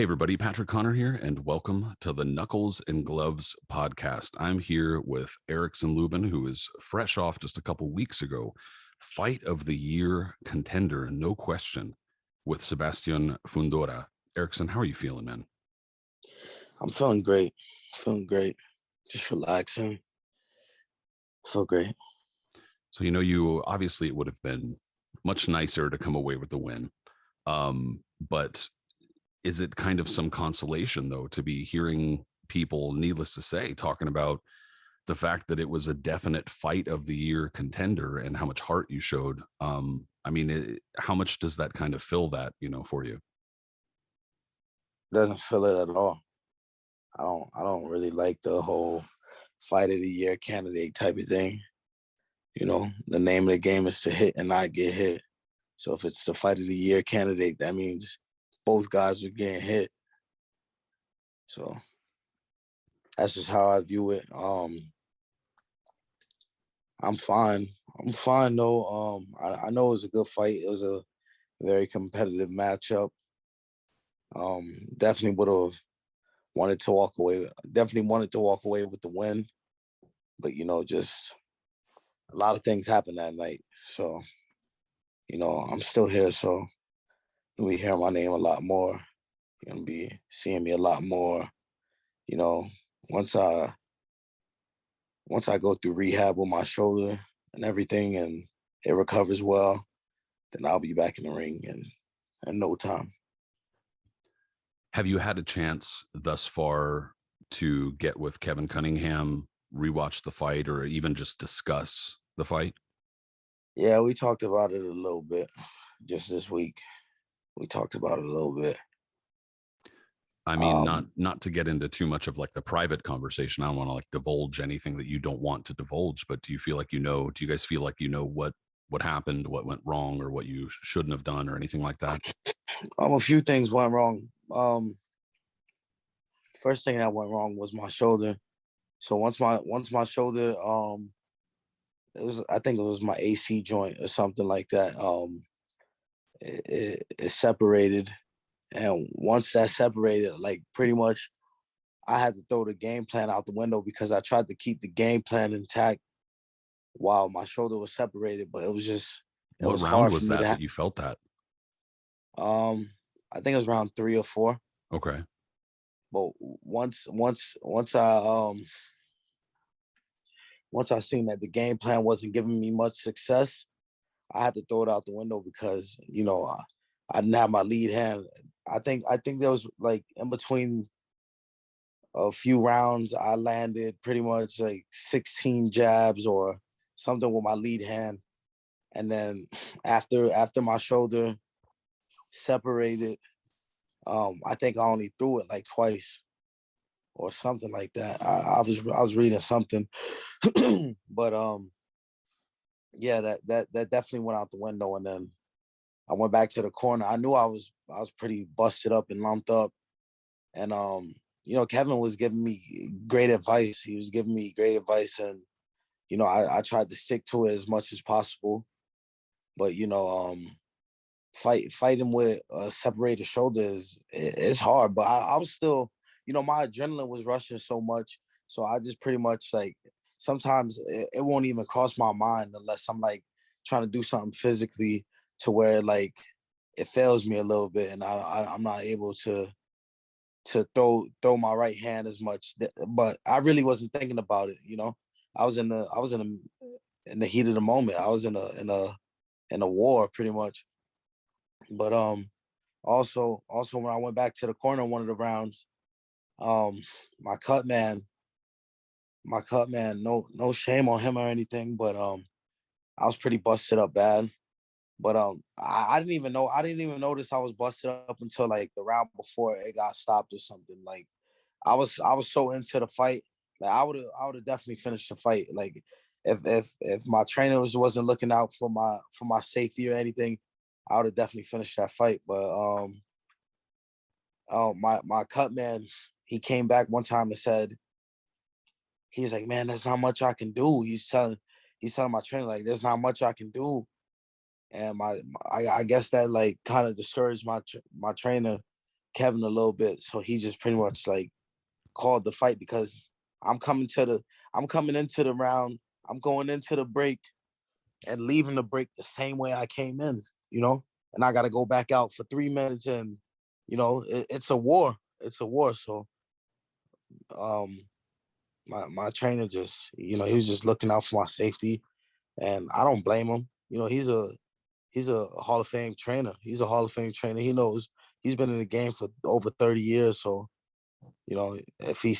Hey, everybody, Patrick Connor here, and welcome to the Knuckles and Gloves podcast. I'm here with Erickson Lubin, who is fresh off just a couple weeks ago, fight of the year contender, no question, with Sebastian Fundora. Erickson, how are you feeling, man? I'm feeling great. Just relaxing. Feel great. So, you obviously it would have been much nicer to come away with the win. But is it kind of some consolation, though, to be hearing people, needless to say, talking about the fact that it was a definite fight of the year contender and how much heart you showed? How much does that kind of fill that, for you? Doesn't feel it at all. I don't really like the whole fight of the year candidate type of thing. The name of the game is to hit and not get hit. So if it's the fight of the year candidate, that means both guys are getting hit. So that's just how I view it. I'm fine. I'm fine though. I know it was a good fight. It was a very competitive matchup. Definitely would have wanted to walk away. Definitely wanted to walk away with the win. But just a lot of things happened that night. So, I'm still here. So you'll be hearing my name a lot more. You're gonna be seeing me a lot more. Once I go through rehab with my shoulder and everything and it recovers well, then I'll be back in the ring in no time. Have you had a chance thus far to get with Kevin Cunningham, rewatch the fight, or even just discuss the fight? Yeah, we talked about it a little bit just this week. We talked about it a little bit. I mean, not to get into too much of like the private conversation. I don't want to like divulge anything that you don't want to divulge, but do you feel like do you guys feel like what happened, what went wrong, or what you shouldn't have done or anything like that? A few things went wrong. First thing that went wrong was my shoulder. So once my shoulder, I think it was my AC joint or something like that. It separated. And once that separated, like pretty much I had to throw the game plan out the window because I tried to keep the game plan intact while my shoulder was separated, but it was What round hard was for me that you felt that? I think it was around 3 or 4. Okay. But once I seen that the game plan wasn't giving me much success, I had to throw it out the window because, I didn't have my lead hand. I think there was like in between a few rounds, I landed pretty much like 16 jabs or something with my lead hand. And then after my shoulder separated, I think I only threw it like twice or something like that. I was reading something, but yeah, that definitely went out the window. And then I went back to the corner. I knew I was pretty busted up and lumped up, and Kevin was giving me great advice. He was giving me great advice, and I tried to stick to it as much as possible. But fighting with a separated shoulder is hard. But I was still, my adrenaline was rushing so much, so I just pretty much like sometimes it won't even cross my mind unless I'm like trying to do something physically to where like it fails me a little bit, and I'm not able to throw my right hand as much. But I really wasn't thinking about it. I was in the heat of the moment. I was in a war pretty much. But also when I went back to the corner one of the rounds, my cut man, no shame on him or anything, but I was pretty busted up bad. But I didn't even notice I was busted up until like the round before it got stopped or something. Like I was so into the fight. Like I would have definitely finished the fight. Like if my trainers wasn't looking out for my safety or anything, I would have definitely finished that fight. But my cut man, he came back one time and said, he's like, man, there's not much I can do. He's telling my trainer like, there's not much I can do. And I guess that like kind of discouraged my trainer Kevin a little bit, so he just pretty much like called the fight because I'm coming into the round, I'm going into the break and leaving the break the same way I came in, and I got to go back out for 3 minutes, and it's a war. It's a war. So my trainer just, he was just looking out for my safety, and I don't blame him. He's a Hall of Fame trainer. He's a Hall of Fame trainer. He knows, he's been in the game for over 30 years. So, if he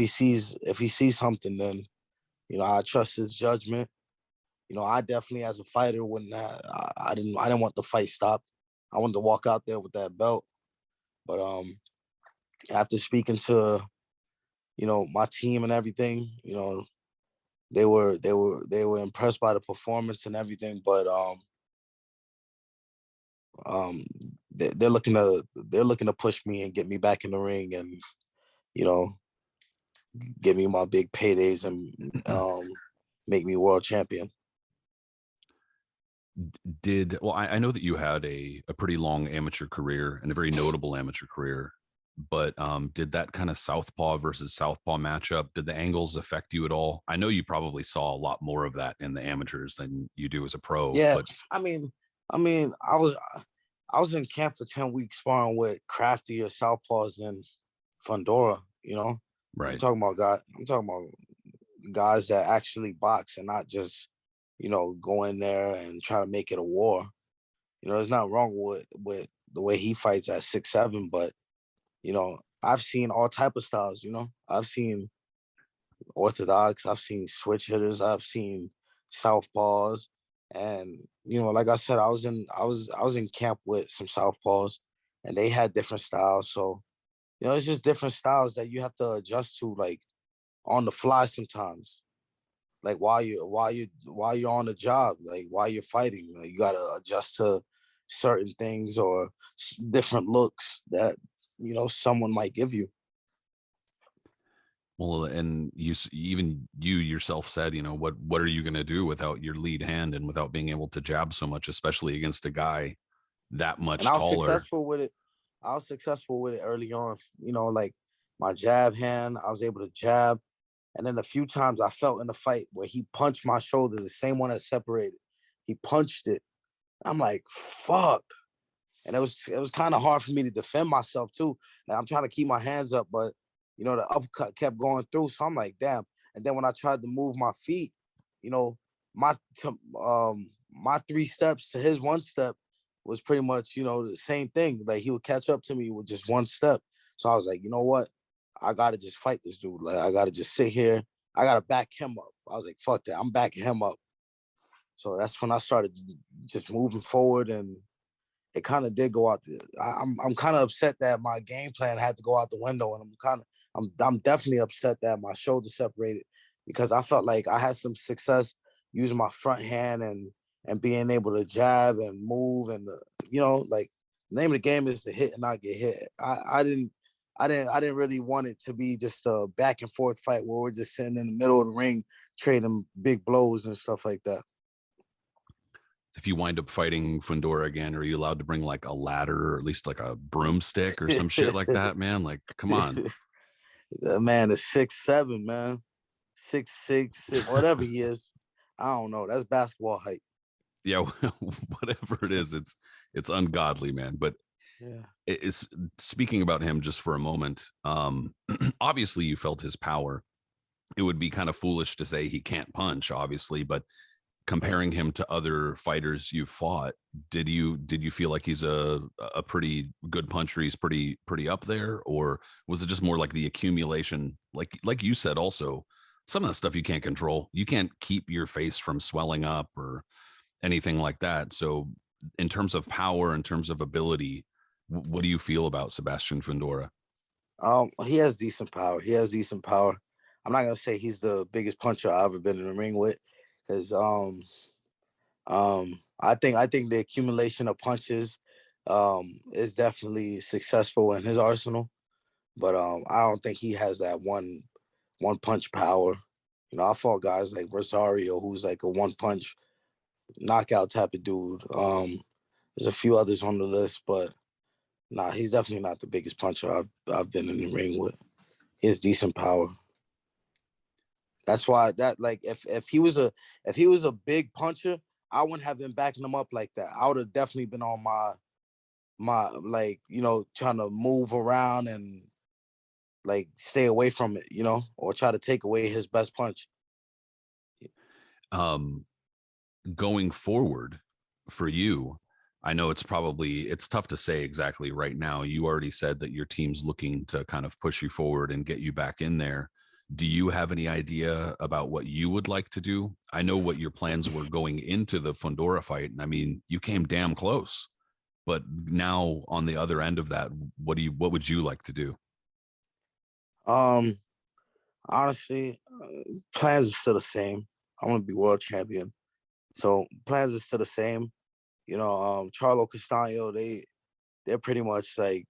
sees something, then, I trust his judgment. I definitely, as a fighter, wouldn't have, I didn't want the fight stopped. I wanted to walk out there with that belt. But after speaking to, my team and everything, they were impressed by the performance and everything. But they're looking to push me and get me back in the ring, and you know give me my big paydays and make me world champion. I know that you had a pretty long amateur career and a very notable amateur career, but did that kind of Southpaw versus Southpaw matchup, did the angles affect you at all? I know you probably saw a lot more of that in the amateurs than you do as a pro. Yeah, but I mean, I was in camp for 10 weeks sparring with craftier Southpaws than Fundora. right. I'm talking about guys that actually box and not just, go in there and try to make it a war. There's not wrong with the way he fights at 6'7", but I've seen all type of styles. I've seen orthodox, I've seen switch hitters, I've seen southpaws, and like I said, I was in camp with some southpaws, and they had different styles. So it's just different styles that you have to adjust to, like on the fly sometimes. Like while you're on the job, like while you're fighting, like, you gotta adjust to certain things or different looks that someone might give you. Well, and even you yourself said, what are you going to do without your lead hand and without being able to jab so much, especially against a guy that And much I was taller? successful with it. I was successful with it early on. Like my jab hand, I was able to jab. And then a few times I felt in the fight where he punched my shoulder, the same one that separated. He punched it. I'm like, fuck. And it was kind of hard for me to defend myself too. Like, I'm trying to keep my hands up, but the uppercut kept going through. So I'm like, damn. And then when I tried to move my feet, you know, my 3 steps to his 1 step was pretty much, the same thing. Like, he would catch up to me with just 1 step. So I was like, you know what? I gotta just fight this dude. Like, I gotta just sit here. I gotta back him up. I was like, fuck that. I'm backing him up. So that's when I started just moving forward, and it kind of did go out. I'm kind of upset that my game plan had to go out the window, and I'm definitely upset that my shoulder separated, because I felt like I had some success using my front hand and being able to jab and move, and like, the name of the game is to hit and not get hit. I didn't really want it to be just a back and forth fight where we're just sitting in the middle of the ring trading big blows and stuff like that. If you wind up fighting Fundora again, are you allowed to bring like a ladder or at least like a broomstick or some shit like that, man? Like, come on. The man is 6'7", man. 6'6", whatever he is. I don't know. That's basketball height. Yeah, whatever it is, it's ungodly, man. But Yeah. it's, speaking about him just for a moment. Obviously you felt his power. It would be kind of foolish to say he can't punch, obviously, but comparing him to other fighters you've fought, did you feel like he's a pretty good puncher? He's pretty up there, or was it just more like the accumulation? Like you said, also some of the stuff you can't control. You can't keep your face from swelling up or anything like that. So, in terms of power, in terms of ability, what do you feel about Sebastian Fundora? He has decent power. He has decent power. I'm not gonna say he's the biggest puncher I've ever been in the ring with, because I think the accumulation of punches is definitely successful in his arsenal, but I don't think he has that one punch power. I fought guys like Rosario, who's like a one punch knockout type of dude. There's a few others on the list, but Nah, he's definitely not the biggest puncher I've been in the ring with. He has decent power. That's why that like if he was a big puncher, I wouldn't have been backing him up like that. I would have definitely been on my like, trying to move around and like stay away from it, or try to take away his best punch. Um, Going forward for you, I know it's tough to say exactly right now. You already said that your team's looking to kind of push you forward and get you back in there. Do you have any idea about what you would like to do? I know what your plans were going into the Fundora fight. And I mean, you came damn close. But now on the other end of that, what would you like to do? Um, Honestly, plans are still the same. I want to be world champion, so plans are still the same. Charlo Castaño, they're pretty much like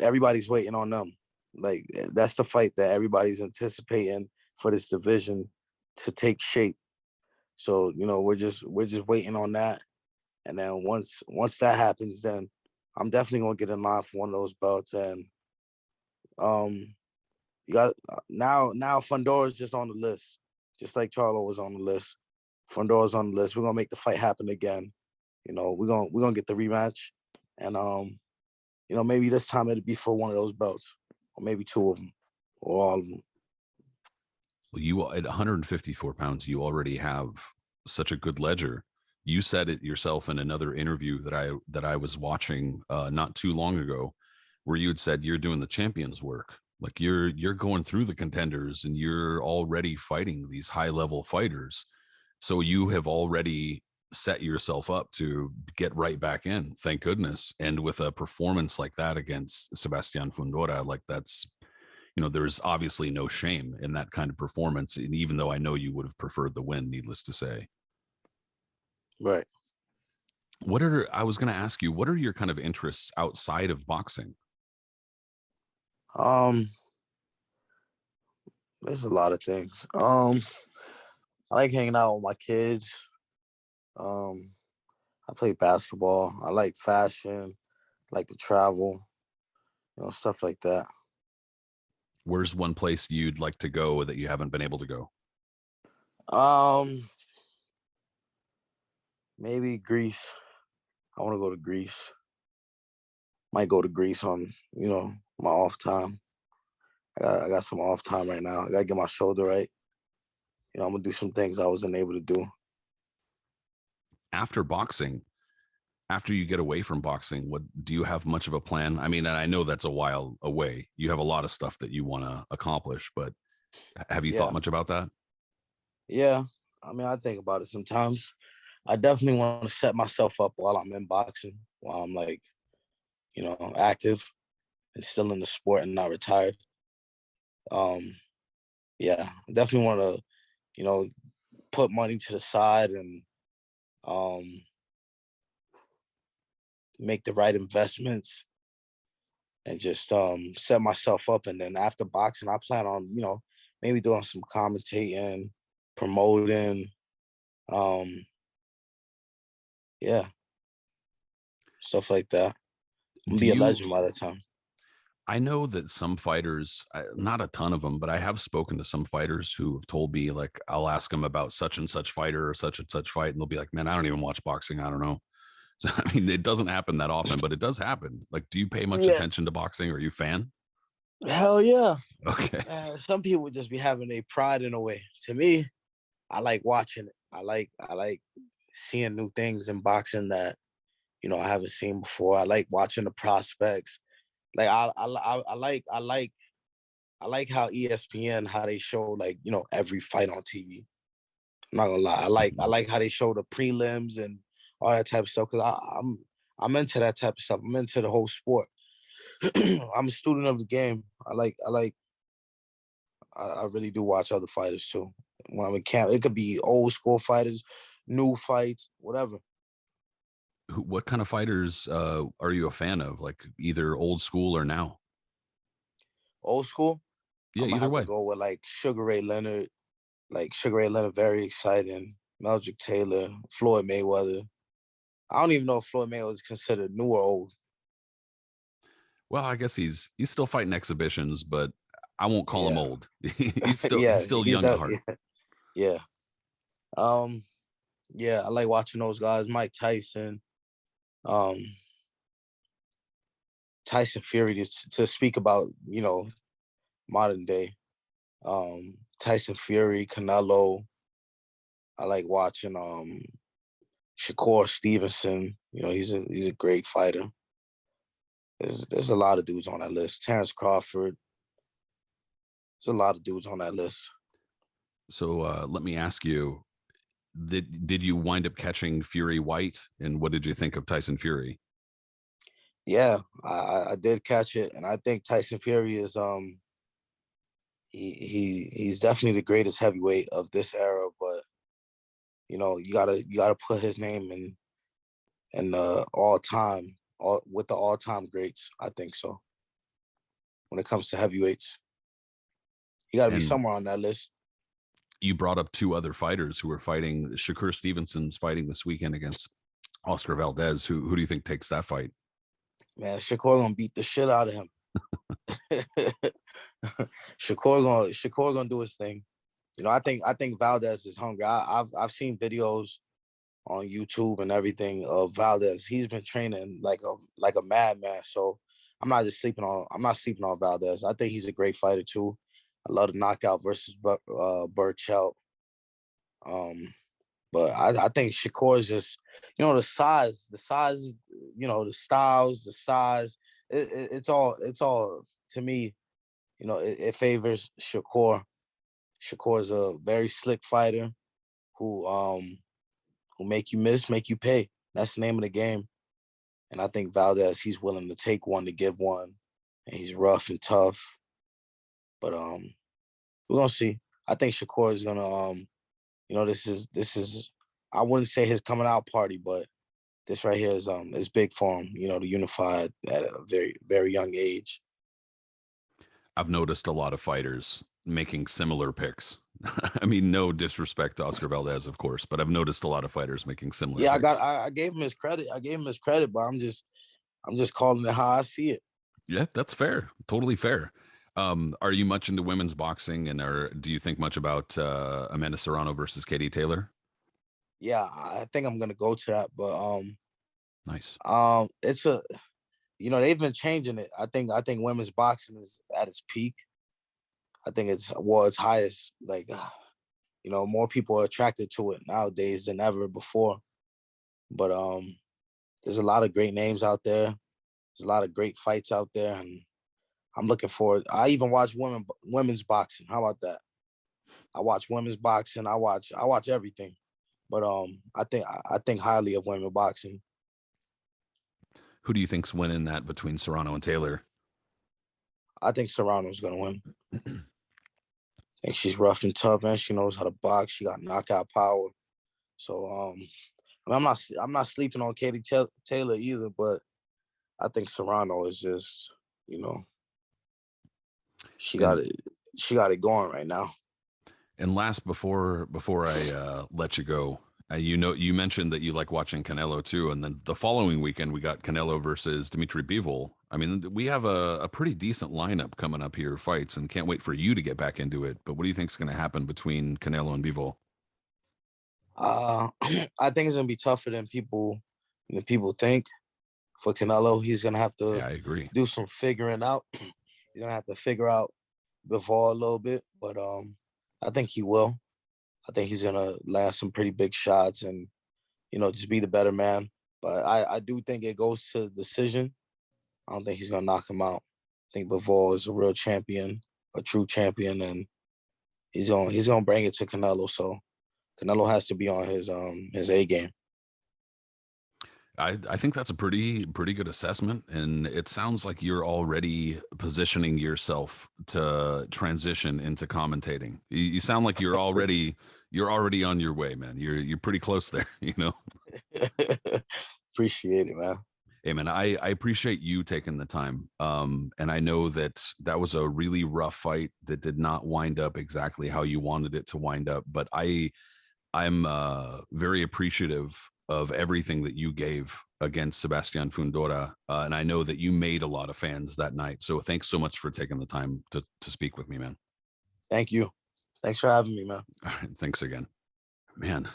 everybody's waiting on them. Like that's the fight that everybody's anticipating for this division to take shape. So we're just waiting on that, and then once that happens, then I'm definitely gonna get in line for one of those belts. And um, you got now Fundora's just on the list, just like Charlo was on the list. Fundora's on the list. We're gonna make the fight happen again. We're gonna get the rematch, and maybe this time it'll be for one of those belts, or maybe two of them, or all of them. Well, you at 154 pounds, you already have such a good ledger. You said it yourself in another interview that I was watching not too long ago, where you had said you're doing the champions work. Like you're going through the contenders and you're already fighting these high level fighters. So you have already set yourself up to get right back in. Thank goodness. And with a performance like that against Sebastian Fundora, like that's there's obviously no shame in that kind of performance. And even though I know you would have preferred the win, needless to say. Right. I was going to ask you, what are your kind of interests outside of boxing? Um, there's a lot of things. I like hanging out with my kids. Um, I play basketball. I like fashion. I like to travel. Stuff like that. Where's one place you'd like to go that you haven't been able to go? Um, Maybe Greece. I want to go to Greece. Might go to Greece on my off time. I got some off time right now. I gotta get my shoulder right. I'm gonna do some things I wasn't able to do. After boxing, after you get away from boxing, what do you have much of a plan? I mean, and I know that's a while away. You have a lot of stuff that you want to accomplish, but have you thought Yeah, much about that? yeah. I mean, I think about it sometimes. I definitely want to set myself up while I'm in boxing, while I'm like, active and still in the sport and not retired. Um, yeah, I definitely want to, put money to the side and um, make the right investments and just set myself up. And then after boxing, I plan on, maybe doing some commentating, promoting, um, yeah, stuff like that. I'm gonna Do be a you legend by that time. I know that some fighters, not a ton of them, but I have spoken to some fighters who have told me, like, I'll ask them about such and such fighter or such and such fight, and they'll be like, man, I don't even watch boxing. I don't know. So, I mean, it doesn't happen that often, but it does happen. Like, do you pay much Yeah, attention to boxing? Are you a fan? hell yeah. Okay. Some people just be having a pride in a way. To me, I like watching it. I like seeing new things in boxing that I haven't seen before. I like watching the prospects. Like I like how ESPN how they show like every fight on TV. I'm not gonna lie. I like how they show the prelims and all that type of stuff because I'm into that type of stuff. I'm into the whole sport. I'm a student of the game. I really do watch other fighters too. When I'm in camp, it could be old school fighters, new fights, whatever. What kind of fighters are you a fan of? Like either old school or now? Old school, Yeah, I'm gonna either have to way. go with like Sugar Ray Leonard. Like Sugar Ray Leonard, very exciting. Meldrick Taylor, Floyd Mayweather. I don't even know if Floyd Mayweather is considered new or old. Well, I guess he's still fighting exhibitions, but I won't call him Yeah, old. he's yeah, still he's young at that. heart. Yeah, um, yeah, I like watching those guys. Mike Tyson, um, Tyson Fury to speak about, modern day. Tyson Fury, Canelo. I like watching Shakur Stevenson. He's a great fighter. There's a lot of dudes on that list. Terrence Crawford. There's a lot of dudes on that list. So let me ask you: did you wind up catching Fury White, and what did you think of Tyson Fury? Yeah, I did catch it, and I think Tyson Fury is he's definitely the greatest heavyweight of this era. But you gotta put his name in all time greats. I think so. When it comes to heavyweights, you gotta be And somewhere on that list. you brought up two other fighters who are fighting. Shakur Stevenson's fighting this weekend against Oscar Valdez. Who do you think takes that fight? Man, Shakur gonna beat the shit out of him. Shakur gonna do his thing. I think Valdez is hungry. I've seen videos on YouTube and everything of Valdez. He's been training like a madman. So I'm not sleeping on Valdez. I think he's a great fighter too. I love the knockout versus Burchell. But I think Shakur is just, the size, the styles, the size. It's all to me. It favors Shakur. Shakur is a very slick fighter who make you miss, make you pay. That's the name of the game. And I think Valdez, he's willing to take one to give one, and he's rough and tough. But we're gonna see. I think Shakur is gonna this is I wouldn't say his coming out party, but this right here is big for him. To unify at a very very young age. I've noticed a lot of fighters making similar picks. I mean, no disrespect to Oscar Valdez, of course, but I've noticed a lot of fighters making similar Yeah, picks. I gave him his credit. But I'm just calling it how I see it. Yeah, that's fair. Totally fair. Are you much into women's boxing, and do you think much about Amanda Serrano versus Katie Taylor? Yeah, I think I'm gonna go to that, but Nice. it's a they've been changing it. I think women's boxing is at its peak. I think it's highest. Like, more people are attracted to it nowadays than ever before. But there's a lot of great names out there. There's a lot of great fights out there, and I'm looking forward. I even watch women's boxing. How about that? I watch women's boxing. I watch everything. But I think highly of women boxing. Who do you think's winning that between Serrano and Taylor? I think Serrano's gonna win. I think she's rough and tough, and she knows how to box. She got knockout power. So I'm not sleeping on Katie Taylor either, but I think Serrano is just, you know, she got And it. She got it going right now. last, before I let you go, you mentioned that you like watching Canelo too, and then the following weekend we got Canelo versus Dimitri Bivol. I mean, we have a pretty decent lineup coming up here, fights, and can't wait for you to get back into it. But what do you think is going to happen between Canelo and Bivol? I think it's gonna be tougher than people think. For Canelo, he's gonna have to Yeah, I agree. do some figuring out. He's gonna have to figure out Bivol a little bit, but I think he will. I think he's gonna land some pretty big shots and just be the better man. But I do think it goes to decision. I don't think he's gonna knock him out. I think Bivol is a real champion, a true champion, and he's gonna bring it to Canelo. So Canelo has to be on his A game. I think that's a pretty good assessment, and it sounds like you're already positioning yourself to transition into commentating. You sound like you're already on your way, man. You're pretty close there, you know. Appreciate it, man. Hey, man, I appreciate you taking the time. And I know that that was a really rough fight that did not wind up exactly how you wanted it to wind up, but I'm very appreciative of everything that you gave against Sebastian Fundora. And I know that you made a lot of fans that night. So thanks so much for taking the time to speak with me, man. Thank you. Thanks for having me, man. All right, thanks again. Man,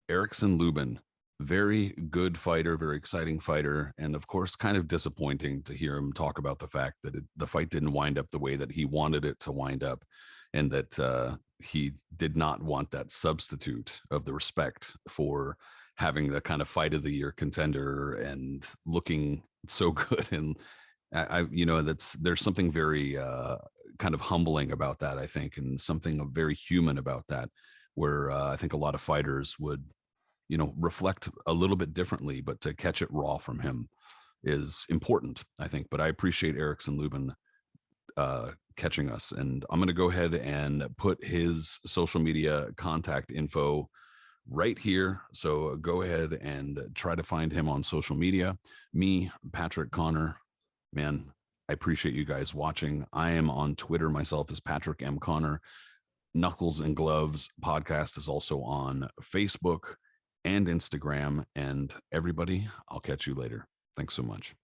Erickson Lubin, very good fighter, very exciting fighter. And of course, kind of disappointing to hear him talk about the fact that the fight didn't wind up the way that he wanted it to wind up, and that he did not want that substitute of the respect for having the kind of fight of the year contender and looking so good. And there's something very kind of humbling about that, I think, and something very human about that, where I think a lot of fighters would, reflect a little bit differently, but to catch it raw from him is important, I think. But I appreciate Erickson Lubin catching us, and I'm going to go ahead and put his social media contact info right here. So go ahead and try to find him on social media. Me, Patrick Connor, man, I appreciate you guys watching. I am on Twitter myself as Patrick M. Connor. Knuckles and Gloves podcast is also on Facebook and Instagram. And everybody, I'll catch you later. Thanks so much.